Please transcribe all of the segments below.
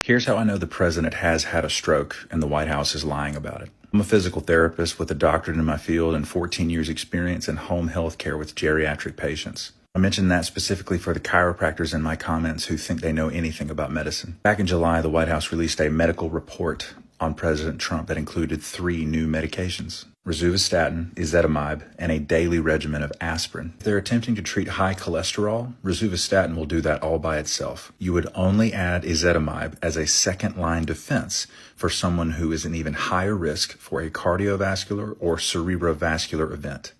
Here's how I know the president has had a stroke and the White House is lying about it. I'm a physical therapist with a doctorate in my field and 14 years experience in home health care with geriatric patients. I mentioned that specifically for the chiropractors in my comments who think they know anything about medicine. Back in July, the White House released a medical report on President Trump that included 3 new medications: rosuvastatin, ezetimibe, and a daily regimen of aspirin. If they're attempting to treat high cholesterol, rosuvastatin will do that all by itself. You would only add ezetimibe as a second-line defense for someone who is an even higher risk for a cardiovascular or cerebrovascular event.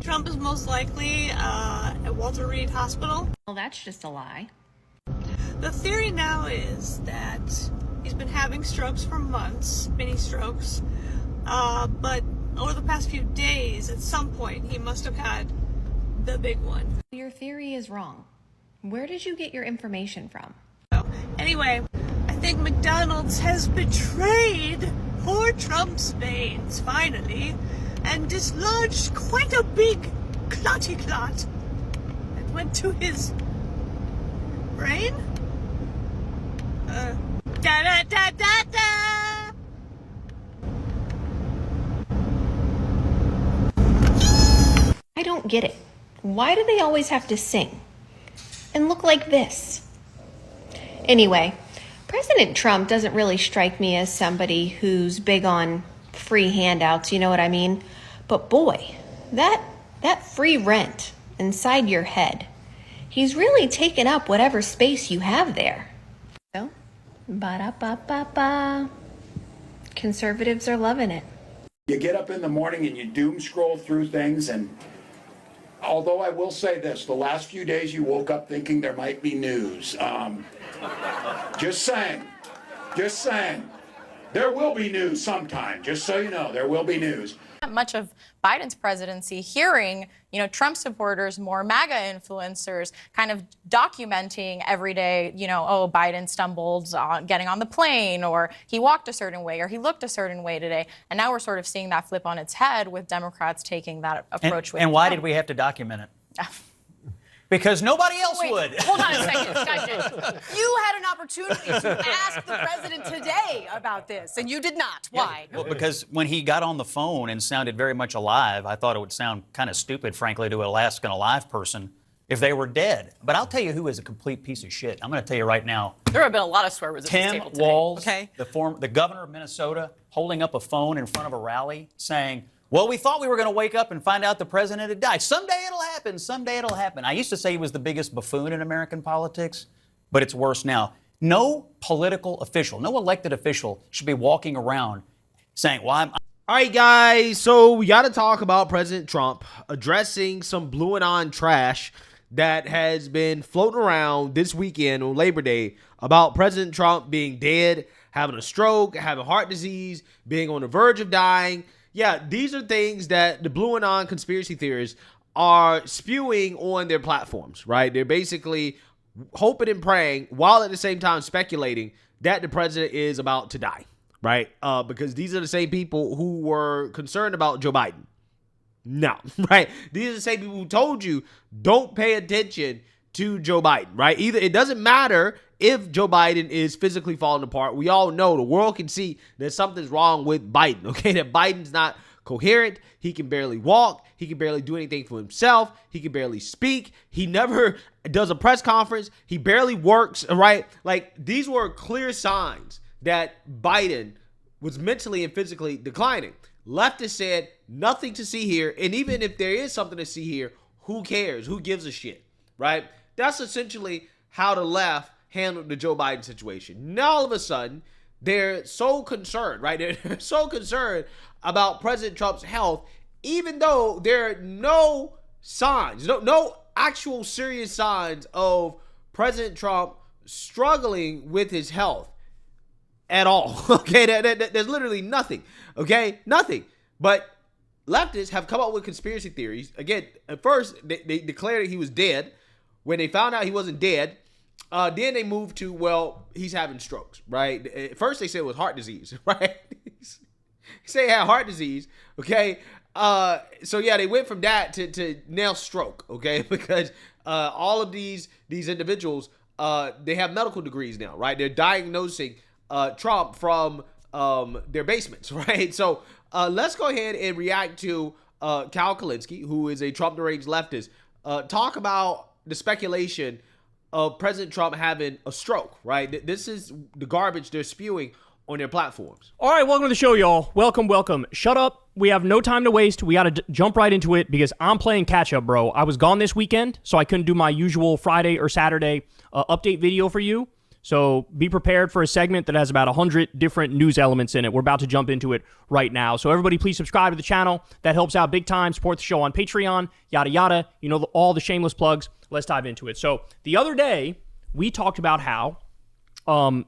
Trump is most likely at Walter Reed Hospital. Well, that's just a lie. The theory now is that he's been having strokes for months, mini strokes, but over the past few days, at some point, he must have had the big one. Your theory is wrong. Where did you get your information from? So, anyway, I think McDonald's has betrayed poor Trump's veins, finally, and dislodged quite a big clotty clot that went to his brain. Da da da da da. I don't get it. Why do they always have to sing and look like this? Anyway, President Trump doesn't really strike me as somebody who's big on free handouts, you know what I mean? But boy, that free rent inside your head, he's really taken up whatever space you have there. So, ba-da-ba-ba-ba. Conservatives are loving it. You get up in the morning and you doom scroll through things, and although I will say this, the last few days you woke up thinking there might be news. Just saying. There will be news sometime, just so you know, there will be news. Much of Biden's presidency hearing, Trump supporters, more MAGA influencers kind of documenting every day, oh, Biden stumbled getting on the plane, or he walked a certain way, or he looked a certain way today. And now we're sort of seeing that flip on its head with Democrats taking that approach. And why did we have to document it? Because nobody else would. Hold on a second, Scott. You had an opportunity to ask the president today about this, and you did not. Why? Well, because when he got on the phone and sounded very much alive, I thought it would sound kind of stupid, frankly, to ask an alive person if they were dead. But I'll tell you who is a complete piece of shit. I'm going to tell you right now. There have been a lot of swear words at this Tim table today. Walz, Okay. the governor of Minnesota, holding up a phone in front of a rally saying, well, we thought we were going to wake up and find out the president had died. Someday it'll happen. Someday it'll happen. I used to say he was the biggest buffoon in American politics, but it's worse now. No political official, no elected official should be walking around saying, well, I'm... All right, guys, so we got to talk about President Trump addressing some BlueAnon trash that has been floating around this weekend on Labor Day about President Trump being dead, having a stroke, having heart disease, being on the verge of dying. Yeah, these are things that the BlueAnon conspiracy theorists are spewing on their platforms, right? They're basically hoping and praying while at the same time speculating that the president is about to die, right? Because these are the same people who were concerned about Joe Biden. No, right? These are the same people who told you don't pay attention to Joe Biden, right? Either it doesn't matter if Joe Biden is physically falling apart. We all know, the world can see that something's wrong with Biden, okay? That Biden's not coherent. He can barely walk. He can barely do anything for himself. He can barely speak. He never does a press conference. He barely works, right? Like, these were clear signs that Biden was mentally and physically declining. Leftists said nothing to see here. And even if there is something to see here, who cares? Who gives a shit, right? That's essentially how the left handled the Joe Biden situation. Now, all of a sudden, they're so concerned, right? They're so concerned about President Trump's health, even though there are no signs, no actual serious signs of President Trump struggling with his health at all. Okay, there's literally nothing. Okay, nothing. But leftists have come up with conspiracy theories. Again, at first, they declared that he was dead. When they found out he wasn't dead, then they moved to, well, he's having strokes, right? At first they said it was heart disease, right? He said he had heart disease, okay? So yeah, they went from that to now stroke, okay? Because all of these individuals they have medical degrees now, right? They're diagnosing Trump from their basements, right? So let's go ahead and react to Cal Kalinske, who is a Trump deranged leftist, talk about the speculation of President Trump having a stroke, right? This is the garbage they're spewing on their platforms. All right, welcome to the show, y'all. Welcome. Shut up. We have no time to waste. We got to jump right into it because I'm playing catch up, bro. I was gone this weekend, so I couldn't do my usual Friday or Saturday update video for you. So be prepared for a segment that has about 100 different news elements in it. We're about to jump into it right now. So everybody please subscribe to the channel. That helps out big time. Support the show on Patreon, yada, yada. You know, all the shameless plugs. Let's dive into it. So the other day, we talked about how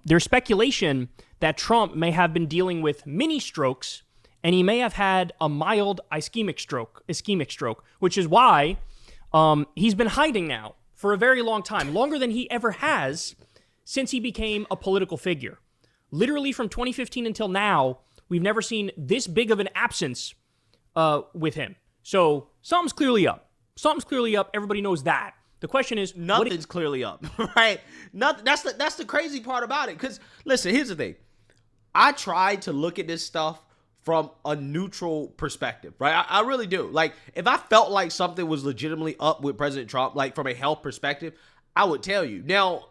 there's speculation that Trump may have been dealing with mini strokes and he may have had a mild ischemic stroke, which is why he's been hiding now for a very long time, longer than he ever has since he became a political figure. Literally from 2015 until now, we've never seen this big of an absence with him. So something's clearly up. Everybody knows that. The question is, nothing's clearly up, right? Nothing. That's the crazy part about it. Because listen, here's the thing. I try to look at this stuff from a neutral perspective, right? I really do. Like, if I felt like something was legitimately up with President Trump, like from a health perspective, I would tell you. Now,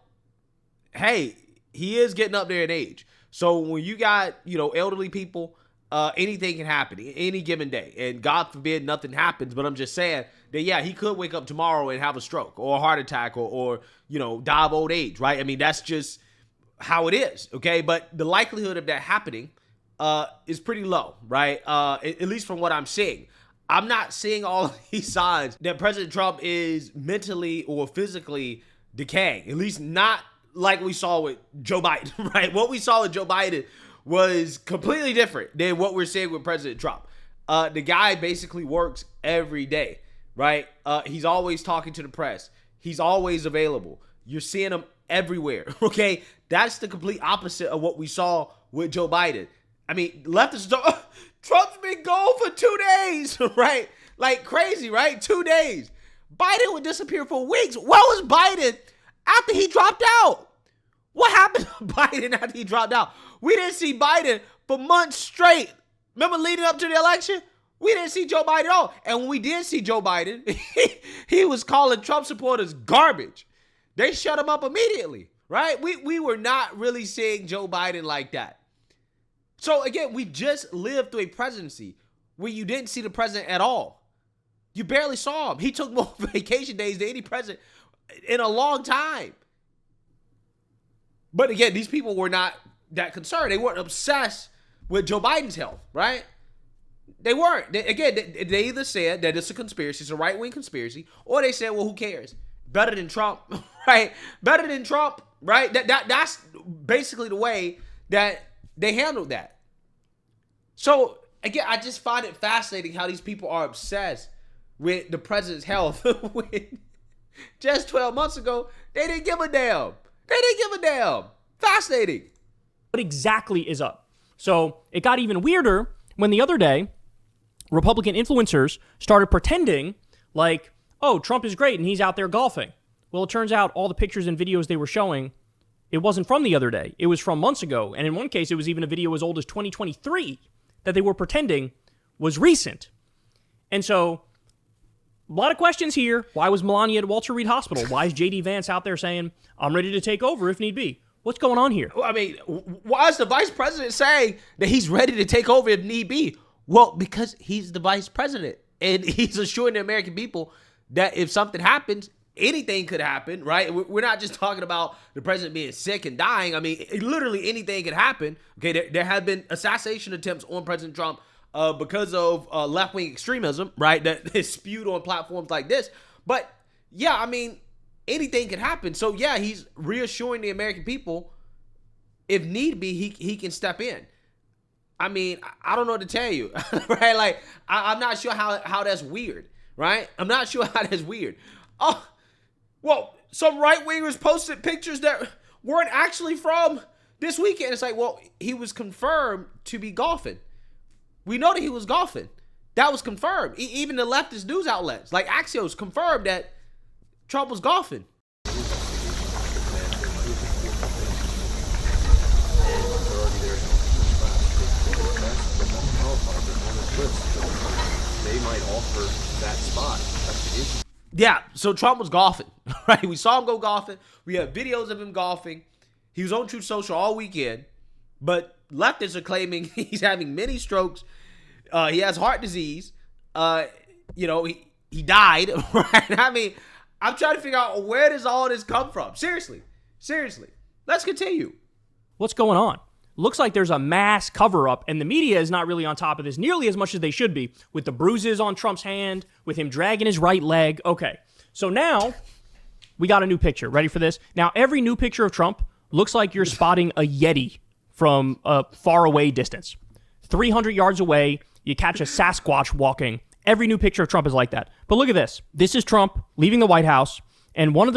hey, he is getting up there in age. So when you got, elderly people, anything can happen any given day. And God forbid nothing happens, but I'm just saying that, yeah, he could wake up tomorrow and have a stroke or a heart attack or die of old age, right? I mean, that's just how it is, okay? But the likelihood of that happening is pretty low, right? At least from what I'm seeing. I'm not seeing all of these signs that President Trump is mentally or physically decaying, at least not like we saw with Joe Biden, right? What we saw with Joe Biden was completely different than what we're seeing with President Trump. The guy basically works every day, right? He's always talking to the press. He's always available. You're seeing him everywhere, okay? That's the complete opposite of what we saw with Joe Biden. I mean, leftists, Trump's been gone for 2 days, right? Like crazy, right? 2 days. Biden would disappear for weeks. Where was Biden after he dropped out? What happened to Biden after he dropped out? We didn't see Biden for months straight. Remember leading up to the election? We didn't see Joe Biden at all. And when we did see Joe Biden, he was calling Trump supporters garbage. They shut him up immediately, right? We were not really seeing Joe Biden like that. So again, we just lived through a presidency where you didn't see the president at all. You barely saw him. He took more vacation days than any president in a long time. But again, these people were not that concerned. They weren't obsessed with Joe Biden's health, right? They weren't. They either said that it's a conspiracy, it's a right-wing conspiracy, or they said, well, who cares? Better than Trump, right? Better than Trump, right? That's basically the way that they handled that. So, again, I just find it fascinating how these people are obsessed with the president's health. When just 12 months ago, they didn't give a damn. Fascinating. What exactly is up? So it got even weirder when the other day, Republican influencers started pretending like, oh, Trump is great and he's out there golfing. Well, it turns out all the pictures and videos they were showing, it wasn't from the other day. It was from months ago. And in one case, it was even a video as old as 2023 that they were pretending was recent. And so a lot of questions here. Why was Melania at Walter Reed Hospital? Why is J.D. Vance out there saying, I'm ready to take over if need be? What's going on here? I mean, why is the vice president saying that he's ready to take over if need be? Well, because he's the vice president. And he's assuring the American people that if something happens, anything could happen, right? We're not just talking about the president being sick and dying. I mean, literally anything could happen. Okay, there have been assassination attempts on President Trump because of left-wing extremism, right, that is spewed on platforms like this. But, yeah, I mean, anything can happen. So, yeah, he's reassuring the American people, if need be, he can step in. I mean, I don't know what to tell you, right? Like, I'm not sure how that's weird, right? I'm not sure how that's weird. Oh, well, some right-wingers posted pictures that weren't actually from this weekend. It's like, well, he was confirmed to be golfing. We know that he was golfing. That was confirmed. Even the leftist news outlets, like Axios, confirmed that Trump was golfing. Yeah, so Trump was golfing, right? We saw him go golfing. We have videos of him golfing. He was on Truth Social all weekend, but leftists are claiming he's having many strokes. He has heart disease. He died, right? I mean, I'm trying to figure out, where does all this come from? Seriously. Let's continue. What's going on? Looks like there's a mass cover-up, and the media is not really on top of this nearly as much as they should be, with the bruises on Trump's hand, with him dragging his right leg. Okay, so now we got a new picture. Ready for this? Now, every new picture of Trump looks like you're spotting a Yeti from a faraway distance. 300 yards away, you catch a Sasquatch walking. Every new picture of Trump is like that. But look at this. This is Trump leaving the White House, and one of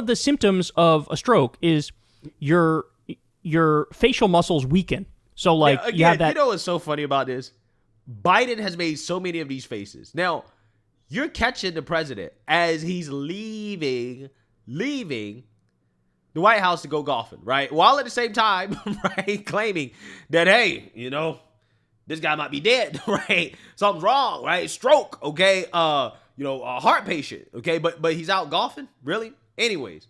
the symptoms of a stroke is your facial muscles weaken. So like again, you have that. You know what's so funny about this? Biden has made so many of these faces. Now, you're catching the president as he's leaving the White House to go golfing, right? While at the same time, right, claiming that, hey, this guy might be dead, right? Something's wrong, right? Stroke, okay? A heart patient, okay? But he's out golfing, really? Anyways,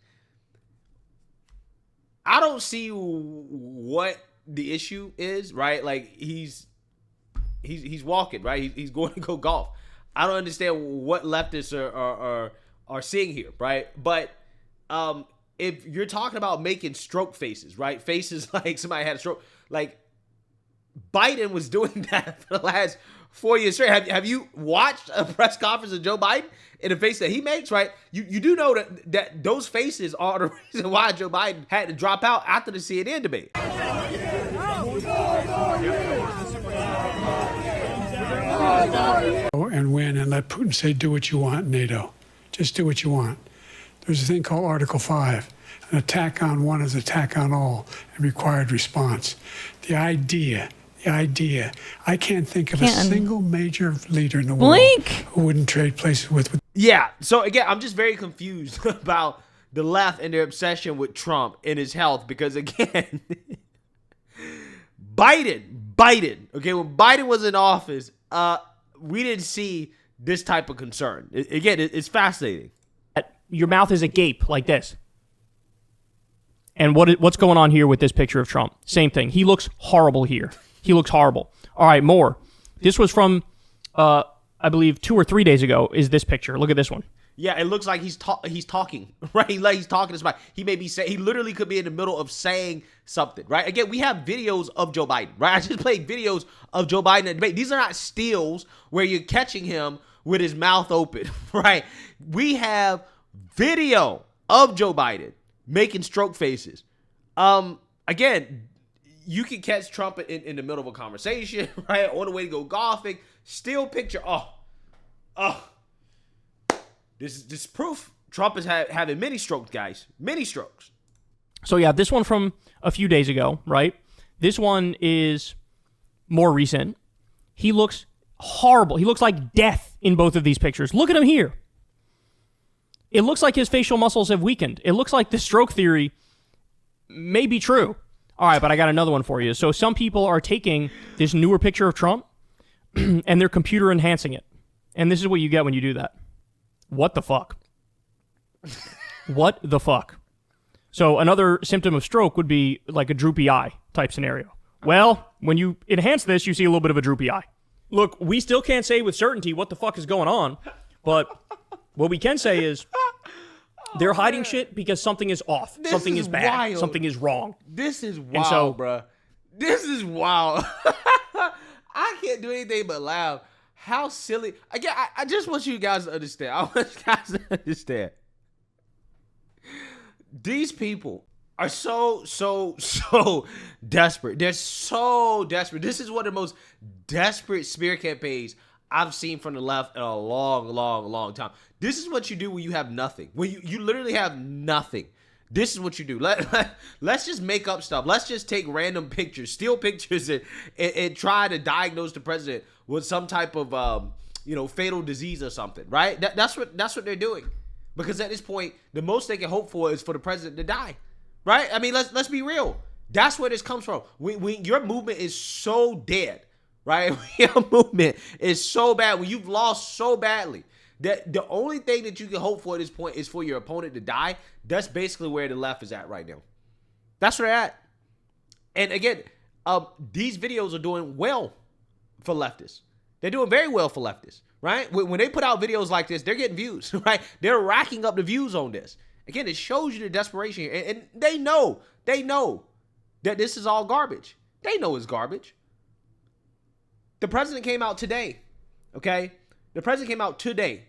I don't see what the issue is, right? Like he's walking, right? He's going to go golf. I don't understand what leftists are seeing here, right? But if you're talking about making stroke faces, right? Faces like somebody had a stroke, like Biden was doing that for the last 4 years straight. Have you watched a press conference of Joe Biden in the face that he makes, right? You do know that those faces are the reason why Joe Biden had to drop out after the CNN debate. And win and let Putin say, do what you want, NATO. Just do what you want. There's a thing called Article 5. An attack on one is attack on all and required response. The idea, I can't think of a single major leader in the world who wouldn't trade places with. Yeah, so again, I'm just very confused about the left and their obsession with Trump and his health because, again, Biden, okay, when Biden was in office, we didn't see this type of concern. It's fascinating. Your mouth is agape like this. And what's going on here with this picture of Trump? Same thing. He looks horrible here. He looks horrible. All right, more. This was from, I believe, 2 or 3 days ago is this picture. Look at this one. Yeah, it looks like he's talking, right? Like he's talking to somebody. He literally could be in the middle of saying something, right? Again, we have videos of Joe Biden, right? I just played videos of Joe Biden at debate. These are not stills where you're catching him with his mouth open, right? We have video of Joe Biden making stroke faces. Again, you can catch Trump in the middle of a conversation, right? On the way to go golfing. Still picture, this is proof Trump is having many strokes, guys. Many strokes. So yeah, this one from a few days ago, right? This one is more recent. He looks horrible. He looks like death in both of these pictures. Look at him here. It looks like his facial muscles have weakened. It looks like the stroke theory may be true. All right, but I got another one for you. So some people are taking this newer picture of Trump and they're computer enhancing it. And this is what you get when you do that. What the fuck? What the fuck? So another symptom of stroke would be like a droopy eye type scenario. Well, when you enhance this, you see a little bit of a droopy eye. Look, we still can't say with certainty what the fuck is going on, but what we can say is they're hiding shit because something is off. Something is bad. Wild. Something is wrong. This is wild, bruh. This is wild. I can't do anything but laugh. How silly. Again, I just want you guys to understand. I want you guys to understand. These people are so desperate. They're so desperate. This is one of the most desperate smear campaigns I've seen from the left in a long time. This is what you do when you have nothing. When you literally have nothing. This is what you do. Let's just make up stuff. Let's just take random pictures, steal pictures, and try to diagnose the president with some type of fatal disease or something, right? That's what they're doing. Because at this point, the most they can hope for is for the president to die, right? I mean, let's be real. That's where this comes from. When your movement is so dead, right? Your movement is so bad, when you've lost so badly, That the only thing that you can hope for at this point is for your opponent to die. That's basically where the left is at right now. That's where they're at. And again, these videos are doing well for leftists. They're doing very well for leftists, right? When they put out videos like this, they're getting views, right? They're racking up the views on this. Again, it shows you the desperation here. And they know that this is all garbage. They know it's garbage. The president came out today, okay? The president came out today.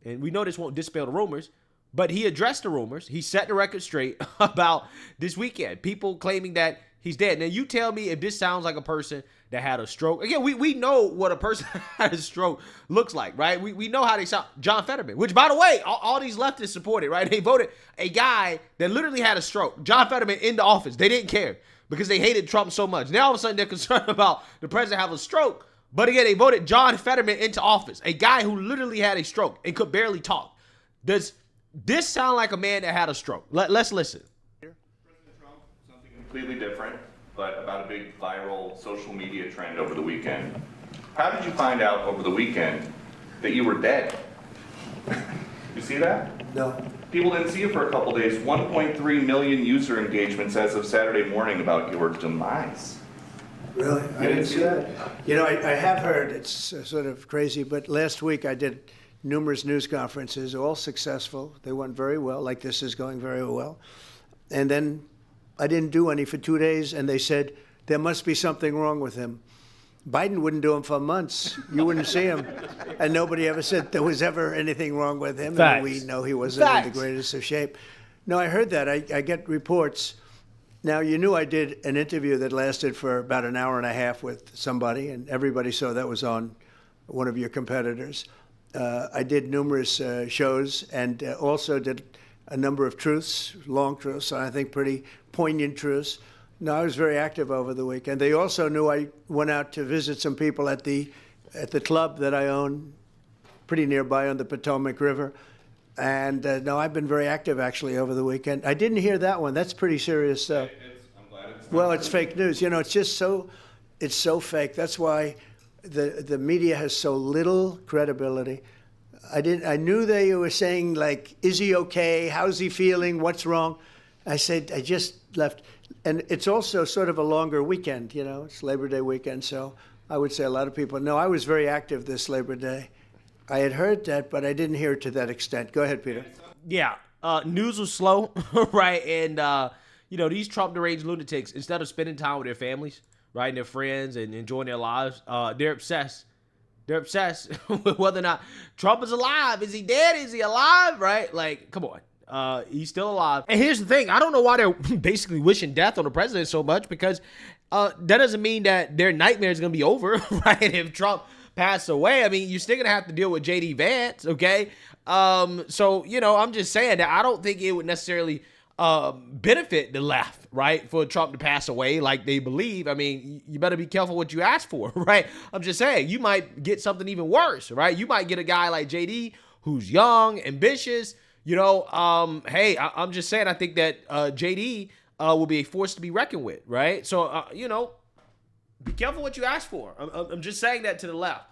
And we know this won't dispel the rumors, but he addressed the rumors. He set the record straight about this weekend. People claiming that he's dead. Now, you tell me if this sounds like a person that had a stroke. Again, we know what a person that had a stroke looks like, right? We know how they sound. John Fetterman, which, by the way, all these leftists supported, right? They voted a guy that literally had a stroke. John Fetterman in the office. They didn't care because they hated Trump so much. Now, all of a sudden, they're concerned about the president having a stroke. But again, they voted John Fetterman into office, a guy who literally had a stroke and could barely talk. Does this sound like a man that had a stroke? Let's listen. President Trump, something completely different, but about a big viral social media trend over the weekend. How did you find out over the weekend that you were dead? You see that? No. People didn't see you for a couple days. 1.3 million user engagements as of Saturday morning about your demise. Really? I didn't see that. You know, I have heard, it's sort of crazy, but last week I did numerous news conferences, all successful. They went very well, like this is going very well. And then I didn't do any for 2 days, and they said, there must be something wrong with him. Biden wouldn't do them for months. You wouldn't see him. And nobody ever said there was ever anything wrong with him. Facts. And we know he wasn't in the greatest of shape. No, I heard that. I get reports. Now, you knew I did an interview that lasted for about an hour and a half with somebody, and everybody saw that was on one of your competitors. I did numerous shows and also did a number of truths, long truths, and I think pretty poignant truths. No, I was very active over the weekend. They also knew I went out to visit some people at the club that I own, pretty nearby on the Potomac River. And no, I've been very active actually over the weekend. I didn't hear that one. That's pretty serious stuff. I'm glad it's Well, it's fake news. You know, it's just it's so fake. That's why the media has so little credibility. I knew they were saying, like, is he okay? How's he feeling? What's wrong? I said, I just left. And it's also sort of a longer weekend, you know. It's Labor Day weekend, so I would say a lot of people. No, I was very active this Labor Day. I had heard that, but I didn't hear it to that extent. Go ahead, Peter. Yeah, news was slow, right? And, you know, these Trump deranged lunatics, instead of spending time with their families, right, and their friends and enjoying their lives, they're obsessed. They're obsessed with whether or not Trump is alive. Is he dead? Is he alive? Right? Like, come on. He's still alive. And here's the thing. I don't know why they're basically wishing death on the president so much, because that doesn't mean that their nightmare is going to be over, right? If Trump passed away, I mean, you're still going to have to deal with J.D. Vance, okay? So, you know, I'm just saying that I don't think it would necessarily benefit the left, right, for Trump to pass away like they believe. I mean, you better be careful what you ask for, right? I'm just saying, you might get something even worse, right? You might get a guy like J.D. who's young, ambitious, you know. Hey, I'm just saying, I think that J.D. will be a force to be reckoned with, right? So, you know, be careful what you ask for. I'm just saying that to the left.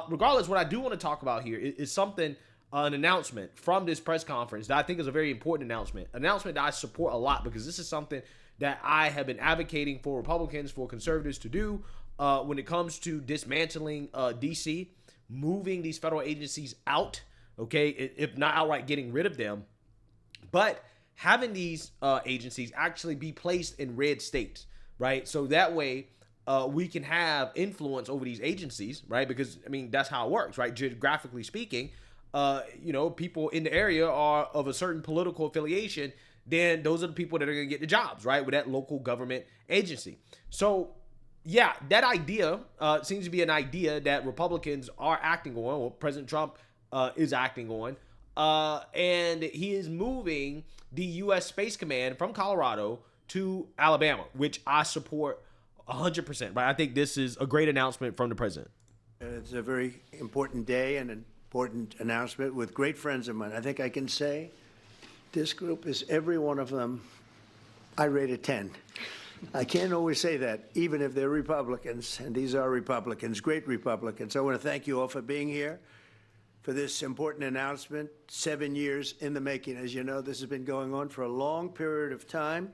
Regardless, what I do want to talk about here is something, an announcement from this press conference that I think is a very important announcement. An announcement that I support a lot, because this is something that I have been advocating for Republicans, for conservatives to do when it comes to dismantling D.C., moving these federal agencies out, okay, if not outright getting rid of them, but having these agencies actually be placed in red states, right? So that way, we can have influence over these agencies, right? Because, I mean, that's how it works, right? Geographically speaking, you know, people in the area are of a certain political affiliation, then those are the people that are going to get the jobs, right? With that local government agency. So, yeah, that idea seems to be an idea that Republicans are acting on, or President Trump is acting on. And he is moving the U.S. Space Command from Colorado to Alabama, which I support 100%, right? I think this is a great announcement from the president. It's a very important day and an important announcement with great friends of mine. I think I can say this group is, every one of them, I rate a 10. I can't always say that, even if they're Republicans, and these are Republicans, great Republicans. I want to thank you all for being here. for this important announcement. 7 years in the making. As you know, this has been going on for a long period of time.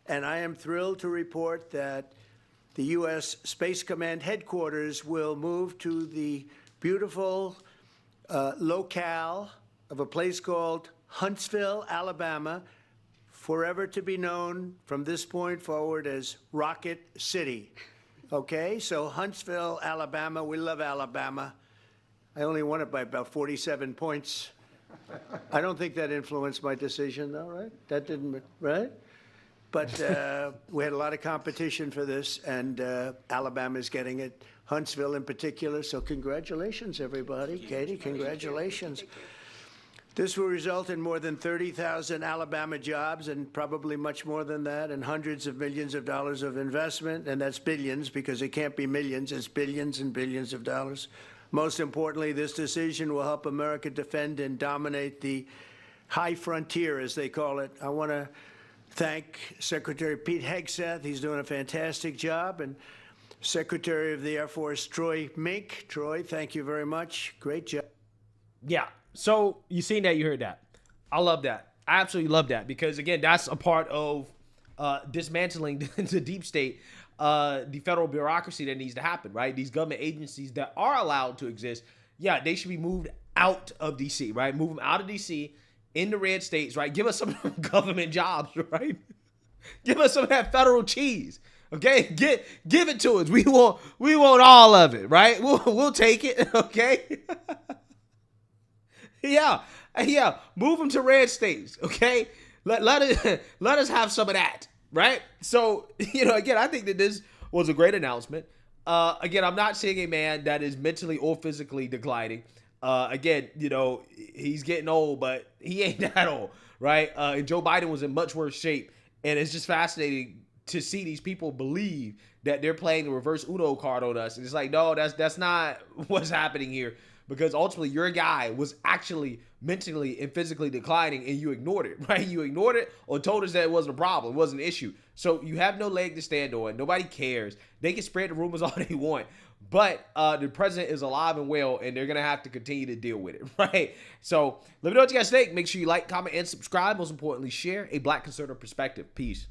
And I am thrilled to report that the U.S. Space Command headquarters will move to the beautiful locale of a place called Huntsville, Alabama, forever to be known from this point forward as Rocket City. Okay, so Huntsville, Alabama, we love Alabama. I only won it by about 47 points. I don't think that influenced my decision, though, right? That didn't, right? But we had a lot of competition for this, and Alabama's getting it, Huntsville in particular. So congratulations, everybody. Katie, congratulations. This will result in more than 30,000 Alabama jobs, and probably much more than that, and hundreds of millions of dollars of investment, and that's billions, because it can't be millions, it's billions and billions of dollars. Most importantly, this decision will help America defend and dominate the high frontier, as they call it. I want to thank Secretary Pete Hegseth. He's doing a fantastic job. And Secretary of the Air Force Troy Mink. Troy, thank you very much. Great job. Yeah. So you seen that, you heard that. I love that. I absolutely love that, because again, that's a part of dismantling the deep state, the federal bureaucracy that needs to happen, right? These government agencies that are allowed to exist, yeah, they should be moved out of DC, right? Move them out of DC in the red states, right? Give us some government jobs, right? Give us some of that federal cheese. Okay, give it to us. We want all of it, right? We'll take it. Okay. Yeah. Move them to red states. Okay. Let us have some of that, right? So again, I think that this was a great announcement. Again, I'm not seeing a man that is mentally or physically declining. Again, he's getting old, but he ain't that old, right? And Joe Biden was in much worse shape, and it's just fascinating to see these people believe that they're playing the reverse Uno card on us. And it's like, no, that's not what's happening here, because ultimately your guy was actually mentally and physically declining, and you ignored it, right? You ignored it or told us that it wasn't a problem, it wasn't an issue. So you have no leg to stand on. Nobody cares. They can spread the rumors all they want. But the president is alive and well, and they're going to have to continue to deal with it, right? So let me know what you guys think. Make sure you like, comment, and subscribe. Most importantly, share a Black conservative perspective. Peace.